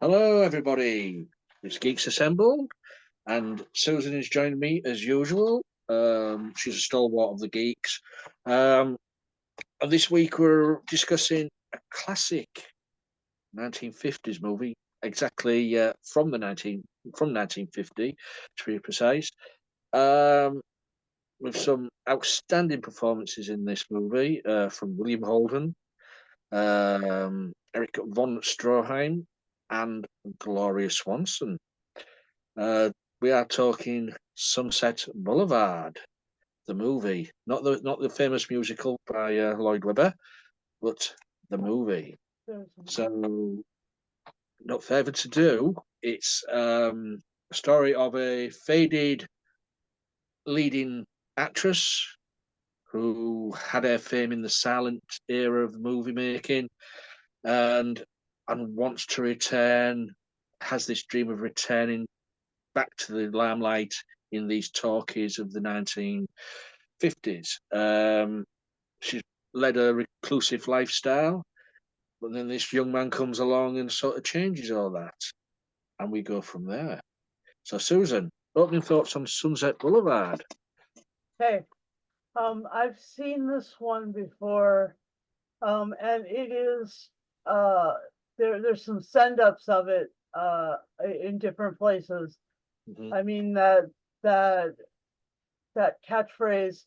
Hello, everybody. It's Geeks Assembled, and Susan has joined me as usual. She's a stalwart of the geeks. Um, and this week we're discussing a classic 1950s movie, exactly from 1950 to be precise. Um, with some outstanding performances in this movie from William Holden, Eric von Stroheim, and Gloria Swanson. We are talking Sunset Boulevard, the movie, not the famous musical by Lloyd Webber, but the movie. So, not further to do. It's a story of a faded leading actress who had her fame in the silent era of movie making, and wants to return, has this dream of returning back to the limelight in these talkies of the 1950s. She's led a reclusive lifestyle, but then this young man comes along and sort of changes all that, and we go from there. So, Susan, opening thoughts on Sunset Boulevard. Hey, I've seen this one before, and it is there's some send-ups of it in different places. Mhm. I mean that that catchphrase,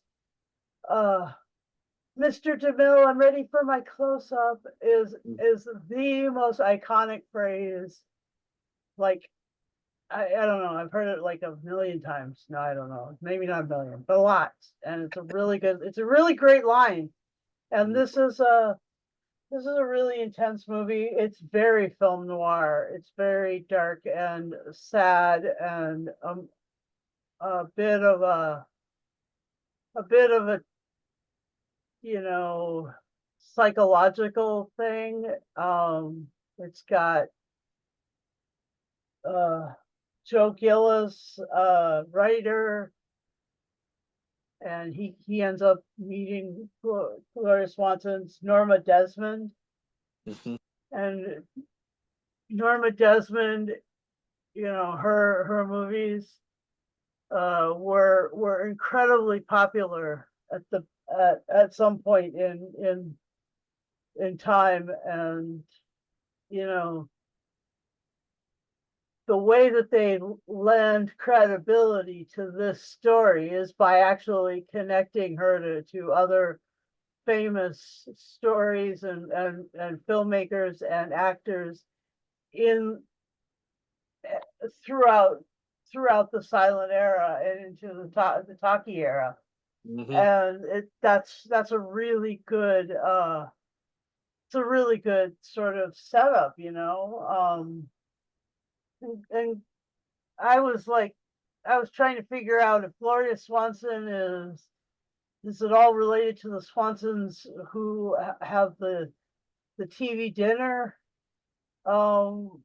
uh, Mr. DeMille, I'm ready for my close-up is the most iconic phrase. Like I don't know. I've heard it like a million times. No, I don't know. Maybe not a million, but a lot. And it's a really great line. And this is a really intense movie. It's very film noir. It's very dark and sad and a bit of a you know psychological thing. It's got uh Joe Gillis, writer, and he ends up meeting Gloria Swanson's Norma Desmond, Mhm. and Norma Desmond, her movies were incredibly popular at some point in time, and you know the way that they lend credibility to this story is by actually connecting her to other famous stories and filmmakers and actors in throughout throughout the silent era and into the talkie era. Mhm. And that's a really good it's a really good sort of setup. And I was trying to figure out if Gloria Swanson is it all related to the Swansons who have the TV dinner, um,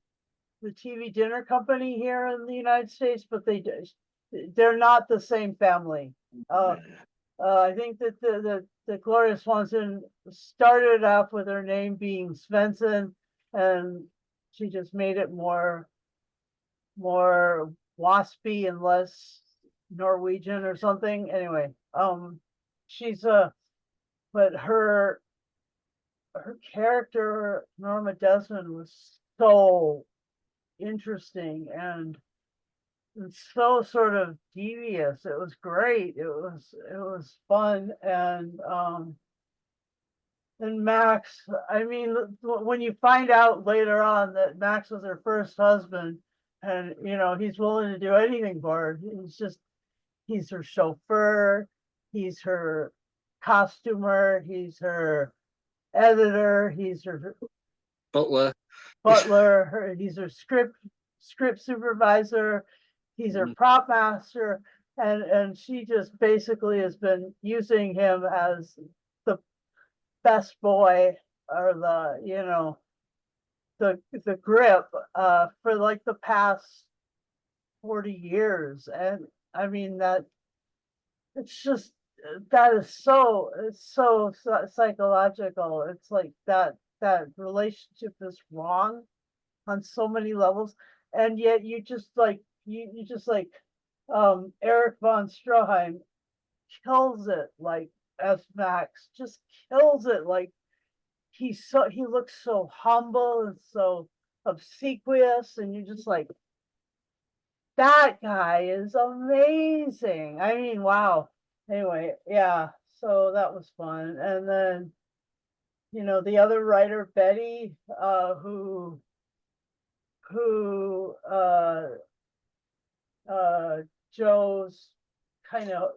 the TV dinner company here in the United States, but they're not the same family. Uh, I think that the Gloria Swanson started off with her name being Svensson, and she just made it more waspy and less Norwegian or something. Anyway, she's but her character Norma Desmond was so interesting and so sort of devious. It was great. It was fun and Max. I mean, when you find out later on that Max was her first husband, and he's willing to do anything for her. He's her chauffeur, he's her costumer, he's her editor, he's her Butler. butler, he's her script supervisor, he's her Mhm. prop master, and she just basically has been using him as the best boy or the grip for like the past 40 years. And I mean that it's just that is so psychological. It's like that relationship is wrong, on so many levels, and yet you just like Eric von Stroheim kills it like as Max, just kills it like he looks so humble and so obsequious, and you're just like, that guy is amazing. I mean, wow. Anyway, yeah, so that was fun. And then, the other writer, Betty, who Joe's kind of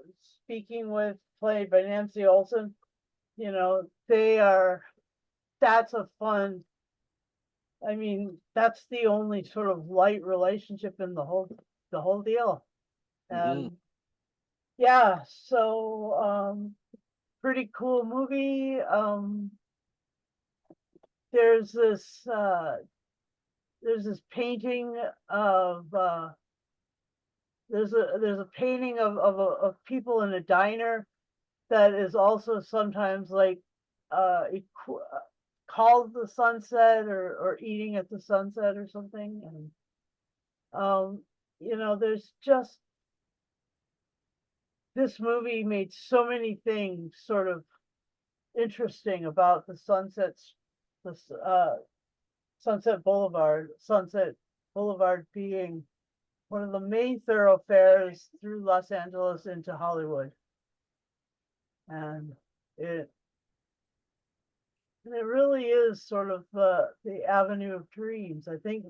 speaking with, played by Nancy Olson, they are, that's a fun, I mean, that's the only sort of light relationship in the whole deal. Mhm. And yeah, so pretty cool movie. There's this painting of there's a painting of people in a diner that is also sometimes like called the sunset, or eating at the sunset or something. And there's just, this movie made so many things sort of interesting about the sunsets, this Sunset Boulevard being one of the main thoroughfares through Los Angeles into Hollywood. And it really is sort of the avenue of dreams. I think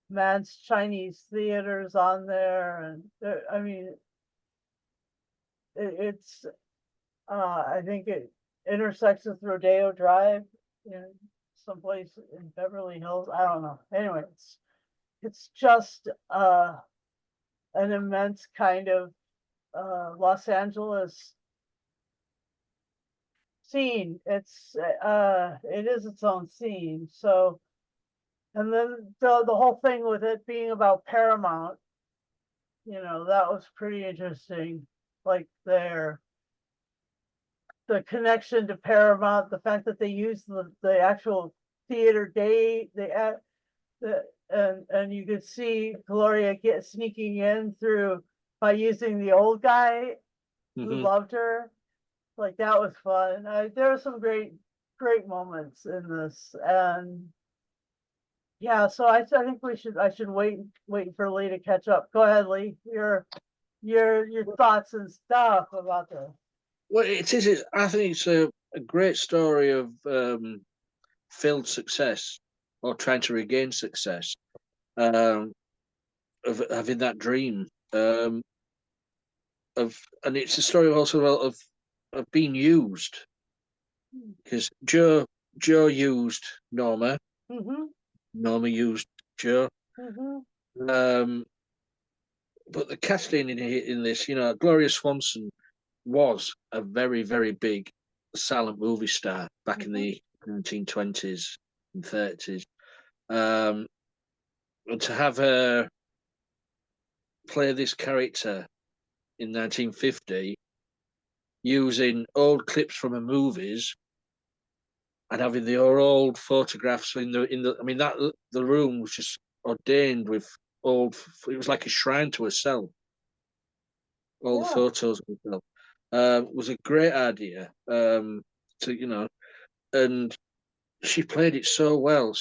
Man's Chinese Theater's on there, and I mean, it's I think it intersects with Rodeo Drive in someplace in Beverly Hills. I don't know. Anyway, it's just an immense kind of Los Angeles scene. It is its own scene. So, and then the whole thing with it being about Paramount, that was pretty interesting. Like the connection to Paramount, the fact that they use the actual theater day, and you could see Gloria sneaking in through by using the old guy who Mhm. loved her. Like, that was fun. There were some great moments in this. And yeah, so I think I should wait for Lee to catch up. Go ahead, Lee. Your thoughts and stuff about this. Well, it is. I think it's a great story of failed success or trying to regain success, um, of having that dream, and it's a story also of being used, because Joe used Norma, Mm-hmm. Norma used Joe, Mm-hmm. um, but the casting in this, Gloria Swanson was a very, very big silent movie star back in Mm-hmm. the 1920s and 30s. And to have her play this character in 1950 using old clips from her movies and having the old photographs I mean, that the room was just ordained with old, it was like a shrine to herself, all the Yeah. photos of herself. Was a great idea, to and she played it so well.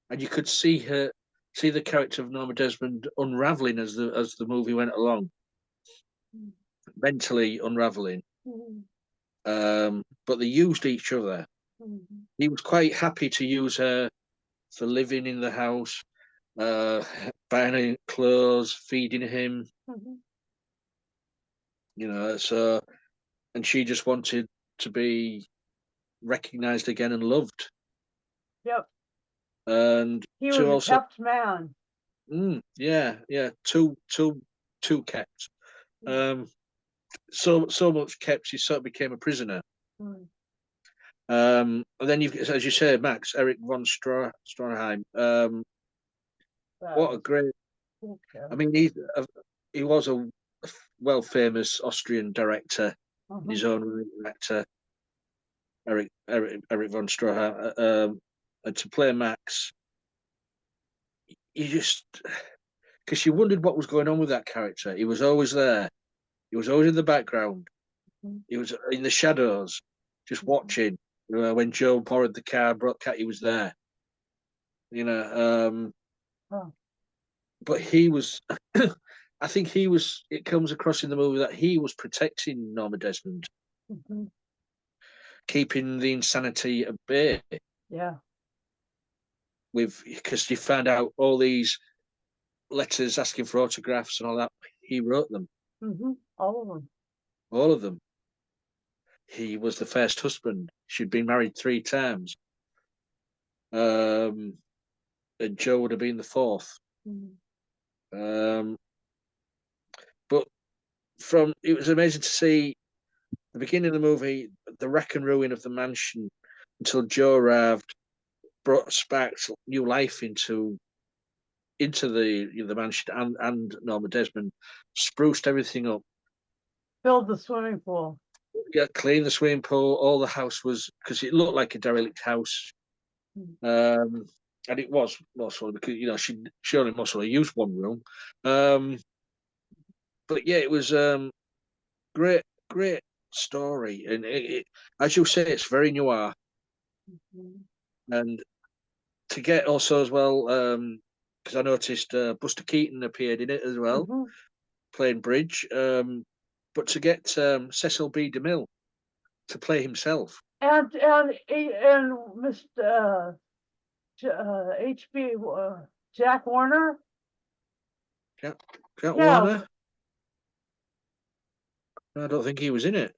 And you could see the character of Norma Desmond unraveling as the movie went along, mentally unraveling. Mm-hmm. But they used each other. Mm-hmm. He was quite happy to use her for living in the house, uh, buying him clothes, feeding him, Mm-hmm. So, and she just wanted to be recognized again and loved, Yep. and He to was a also, kept man. yeah, too kept. Um, so much kept, he sort of became a prisoner. Mm-hmm. And then you've, as you say, Max Eric von Stroheim. That What a was great! I okay. mean, he was a well famous Austrian director in Mm-hmm. his own right, actor, Eric von Stroheim. and to play Max, you just because you wondered what was going on with that character. He was always there. He was always in the background. He was in the shadows, just watching. When Joe borrowed the car, brought cat, he was there. You know, Oh. but he was. I think he was. It comes across in the movie that he was protecting Norma Desmond, Mhm. keeping the insanity at bay. Yeah. Because you found out all these letters asking for autographs and all that. He wrote them, All of them. all of them. He was the first husband. She'd been married 3 times. And Joe would have been the fourth. Um, but it was amazing to see the beginning of the movie, the wreck and ruin of the mansion until Joe arrived, brought sparked new life into the mansion and Norma Desmond, spruced everything up. Filled the swimming pool. Yeah, cleaned the swimming pool. All the house was because it looked like a derelict house, and it was mostly because she only mostly used one room. But yeah, it was great story, and as you say, it's very noir, and to get also as well because I noticed Buster Keaton appeared in it as well, playing bridge. But to get Cecil B. DeMille to play himself, and Mr. HB Jack Warner. Jack Yeah, Warner. I don't think he was in it.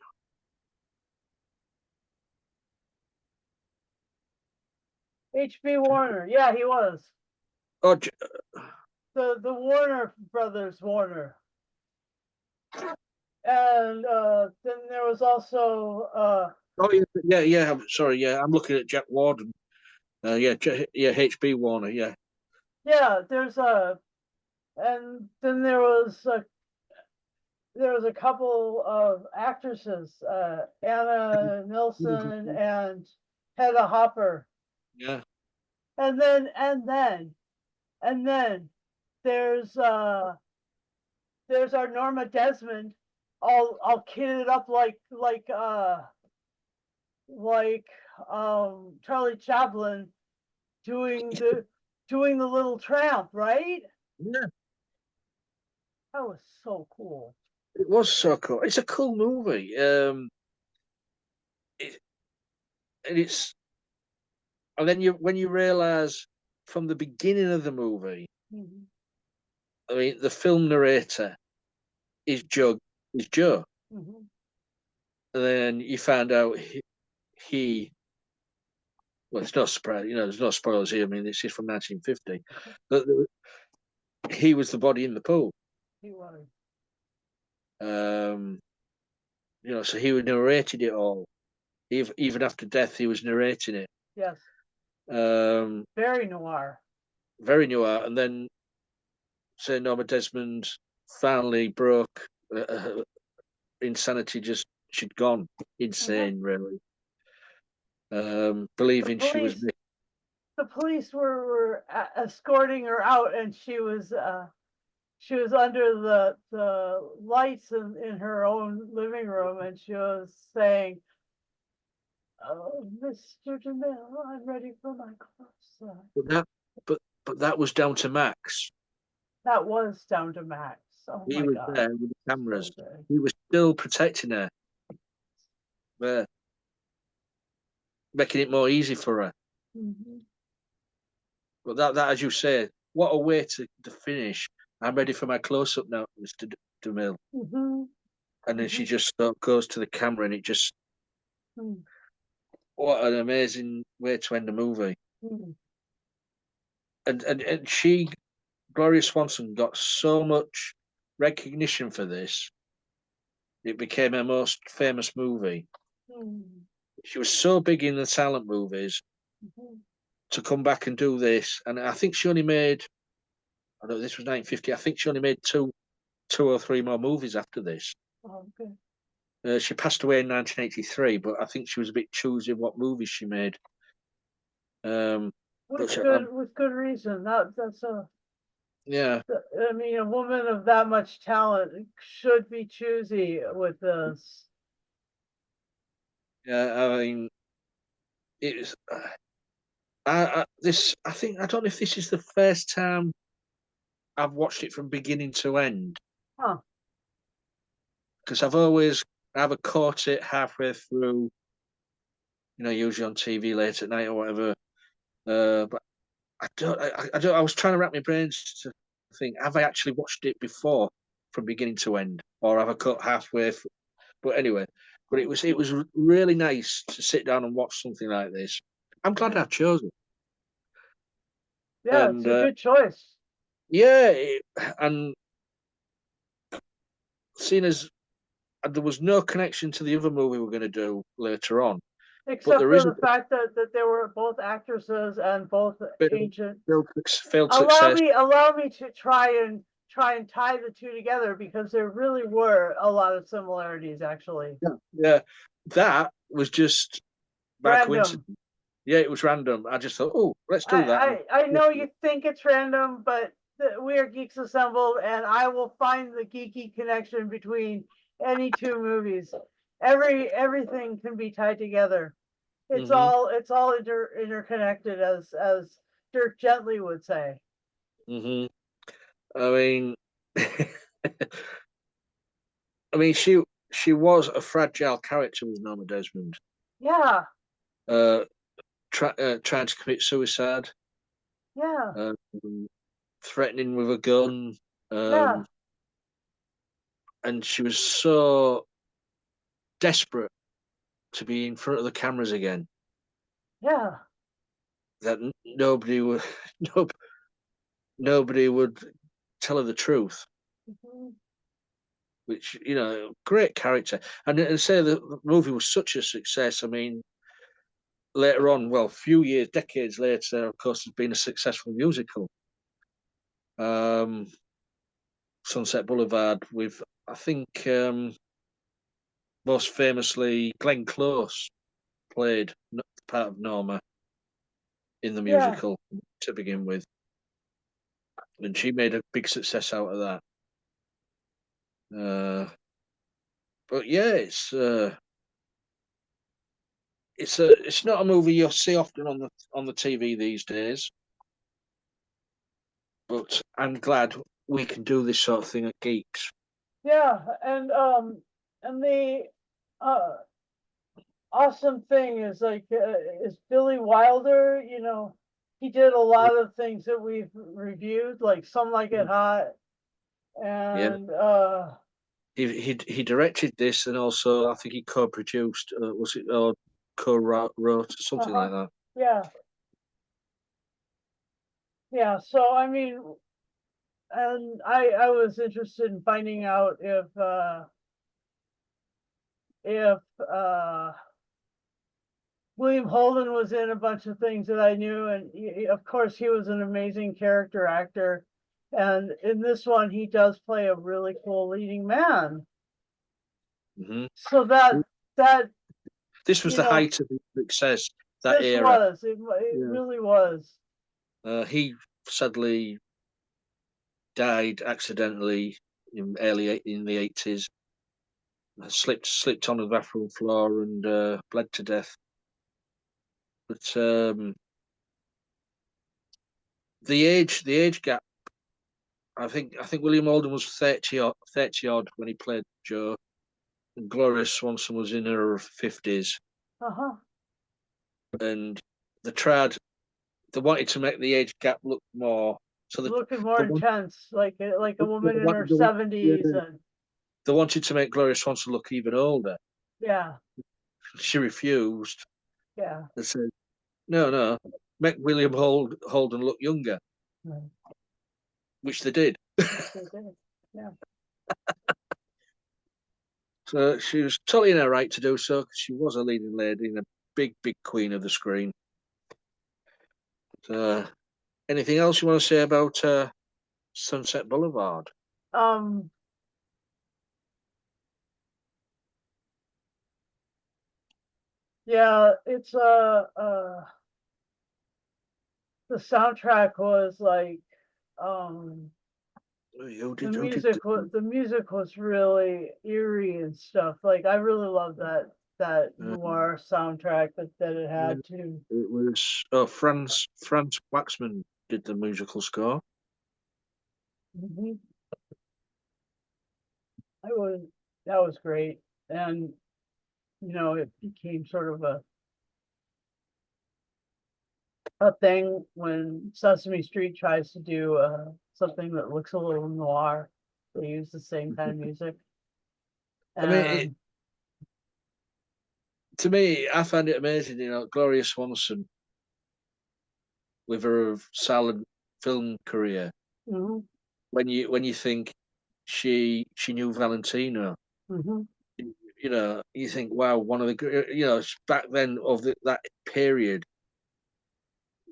HB Warner. Yeah, he was. Oh, The Warner brothers Warner. And then there was also oh yeah. I'm sorry, yeah. I'm looking at Jack Warden. Yeah, HB Warner. Yeah. there's and then there was a couple of actresses, Anna Nilsson and Hedda Hopper. Yeah. And then there's our Norma Desmond, all kitted up like Charlie Chaplin doing the Little Tramp, right? Yeah. That was so cool. It was so cool. It's a cool movie. It, and it's and then when you realise from the beginning of the movie, I mean, the film narrator is Joe. Is Joe. And then you find out he well, it's not surprising, there's no spoilers here. I mean, this is from 1950, but he was the body in the pool. He was. So he narrated it all. Even after death, he was narrating it. Yes. Um, Very noir. Very noir. And then, say, Norma Desmond finally broke. Insanity she'd gone insane, really. Believing she was. The police were escorting her out, and she was under the lights in her own living room, and she was saying, "Oh, Mr. DeMille, I'm ready for my close-up." But that was down to Max. That was down to Max. Oh He my was God. there with the cameras. Okay. He was still protecting her, there, making it more easy for her. But that, as you say, what a way to finish. I'm ready for my close up now, Mr. DeMille. And then she just goes to the camera, and it just what an amazing way to end the movie. And she, Gloria Swanson, got so much recognition for this. It became her most famous movie. She was so big in the silent movies to come back and do this, and I think she only made. I know this was 1950. I think she only made two or three more movies after this. Oh, okay. She passed away in 1983, but I think she was a bit choosy what movies she made. With Which good reason. That's a, yeah, I mean, a woman of that much talent should be choosy with this. yeah. I mean, it's. I think I don't know if this is the first time I've watched it from beginning to end Huh. because I've always either caught it halfway through, usually on TV late at night or whatever. But I don't. I was trying to wrap my brains to think: have I actually watched it before from beginning to end, or have I cut halfway? But anyway, but it was really nice to sit down and watch something like this. I'm glad I've chosen, Yeah, it's and a good choice. yeah, and seeing as there was no connection to the other movie we're going to do later on, but Except there for is a the fact that they were both actresses and both bit of ancient. failed success. Allow me to try and tie the two together because there really were a lot of similarities actually. Yeah, yeah, that was just by coincidence. Random. Yeah, it was random. I just thought, oh, let's do that. I know you think it's random, but we are geeks assembled, and I will find the geeky connection between any two movies. Everything can be tied together. Hmm. It's all interconnected, as Dirk Gently would say. Hmm. I mean, I mean, she was a fragile character, was Norma Desmond. Yeah, Uh, trying to commit suicide, yeah, um, threatening with a gun, yeah, um, and she was so desperate to be in front of the cameras again yeah. that nobody would no, nobody would tell her the truth. Mhm. Which great character, and say the movie was such a success. I mean, later on, well, few years, decades later, of course, has been a successful musical. Um, Sunset Boulevard with, I think, most famously, Glenn Close played part of Norma in the Yeah, musical to begin with, and she made a big success out of that. Uh, but yeah, it's not a movie you'll see often on the TV these days. But I'm glad we can do this sort of thing at Geeks. yeah, and the uh awesome thing is is Billy Wilder. He did a lot of things that we've reviewed, like Some Like It Hot, Yeah, and he directed this, and also I think he co-produced. Was it or co-wrote or something uh-huh, like that? yeah, yeah. So I mean, and I was interested in finding out if William Holden was in a bunch of things that I knew, and of course he was an amazing character actor. And in this one, he does play a really cool leading man. Hmm. So that This was you the know, height of his success that this era. was it Yeah. really was. He sadly died accidentally in the 80s. Slipped on the bathroom floor and bled to death. But the age gap. I think William Holden was 30 odd when he played Joe, and Gloria Swanson was in her 50s, Uh-huh. and they tried. They wanted to make the age gap look more. So Looking more they, want, intense, like a they, woman in her wanted, they, yeah, 70s, and they wanted to make Gloria Swanson look even older. yeah, She refused. yeah. They said, "No, no, make William Holden look younger," Right. which they did. Yes, they did. Yeah. So she was totally in her right to do so because she was a leading lady and a big, big queen of the screen. So, anything else you want to say about Sunset Boulevard? Um, yeah, it's the soundtrack was like, um, the music was really eerie and stuff. Like I really love that noir soundtrack that it yeah, had too. it was Franz Waxman did the musical score. Mhm. I was That was great, and it became sort of a thing when Sesame Street tries to do something that looks a little noir. They use the same kind of music, I mean, and to me, I find it amazing. Gloria Swanson with her silent film career. mhm, When you think she knew Valentino, mhm. you think, wow, one of the back then of that period,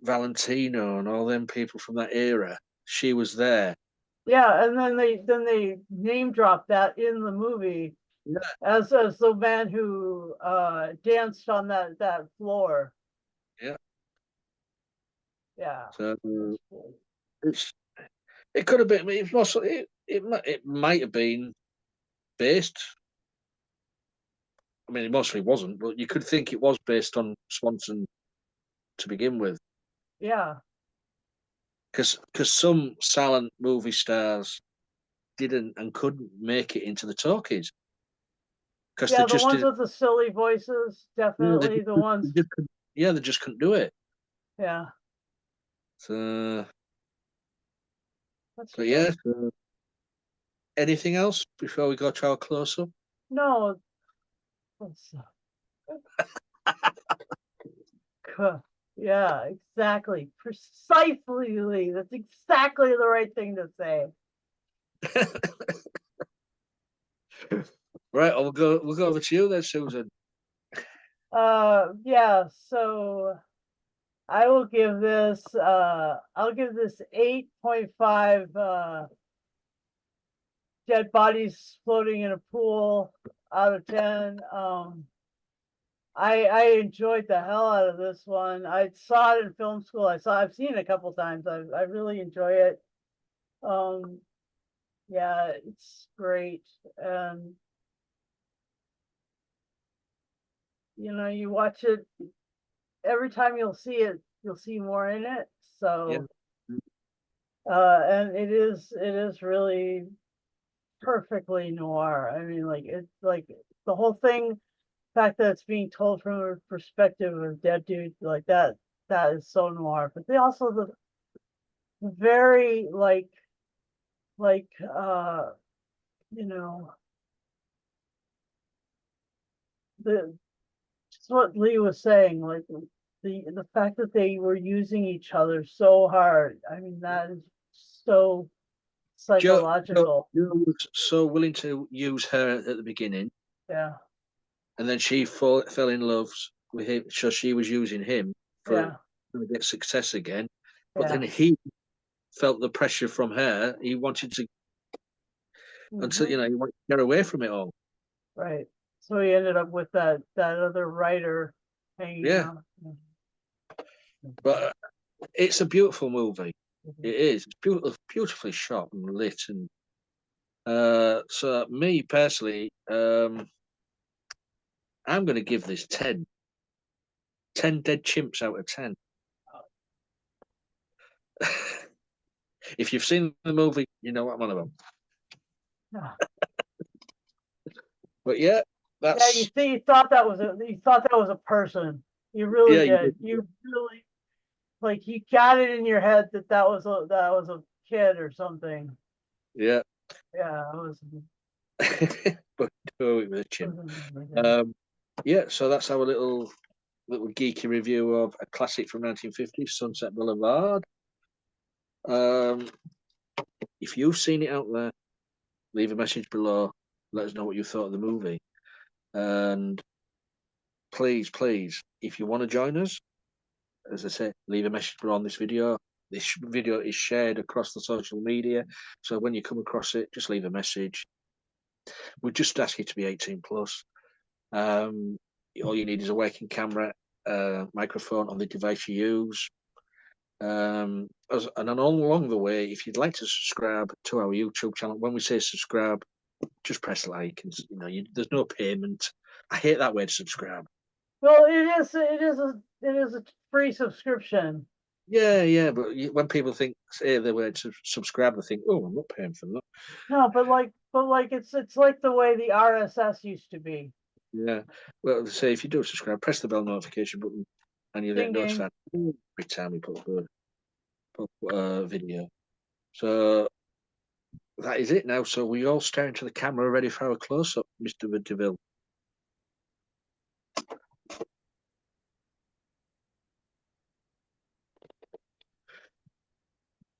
Valentino and all them people from that era, she was there. Yeah, and then they name drop that in the movie Yeah, as the man who danced on that floor. yeah. Yeah, So that's cool. it's it could have been. It might have been based. I mean, it mostly wasn't, but you could think it was based on Swanson to begin with, Yeah, because some silent movie stars didn't and couldn't make it into the talkies because they yeah, the just ones didn't. with the silly voices, Yeah, definitely the they ones. just couldn't, yeah, they just couldn't do it. Yeah, So, that's but true. yeah. So anything else before we go to our close up? No, that's, yeah, exactly, precisely, Lee. That's exactly the right thing to say. Right, we'll go over to you then, Susan. Yeah. So I'll give this 8.5 dead bodies floating in a pool out of 10. I enjoyed the hell out of this one. I saw it in film school. I've seen it a couple times. I really enjoy it. Um, yeah, it's great. And you watch it every time you'll see more in it. Yeah, So and it is really perfectly noir. I mean, like it's like the whole thing, fact that it's being told from a perspective of a dead dude like that is so noir. But they also the very like you know the just what Lee was saying, like the fact that they were using each other so hard. I mean, that is so Joe psychological. was so willing to use her at the beginning, Yeah, and then she fell in love with him, so she was using him for yeah, to get success again. But then yeah. he felt the pressure from her. He wanted to until Hmm. he wanted to get away from it all. Right. So he ended up with that other writer hanging Yeah, out. but it's a beautiful movie. Mhm. It is. It's beautifully shot and lit, and so me personally, I'm going to give this 10. 10 dead chimps out of 10. If you've seen the movie, you know what I'm on about. Yeah. But yeah, Yeah, you that's see, you thought that was a person. You really yeah, you did. did. You really like you got it in your head that that was a kid or something. Yeah, Yeah, it but do it with a chimp. was. Um, yeah, so that's our little geeky review of a classic from 1950, Sunset Boulevard. Um, if you've seen it out there, leave a message below. Let us know what you thought of the movie. And please, please, if you want to join us, as I say, leave a message below on this video. This video is shared across the social media. So when you come across it, just leave a message. We just ask you to be 18 plus. Um, all you need is a working camera, microphone on the device you use. And then along the way, if you'd like to subscribe to our YouTube channel, when we say subscribe, just press like, and there's no payment. I hate that word subscribe. Well, it is a free subscription. Yeah, but when people say the word subscribe, they think, oh, I'm not paying for that. No, but it's like the way the RSS used to be. Yeah. Well, say if you do subscribe, press the bell notification button, and you'll get Ding ding. notified every time we put a video. So that is it now. So we all stare into the camera, ready for our close up, Mr. Deville.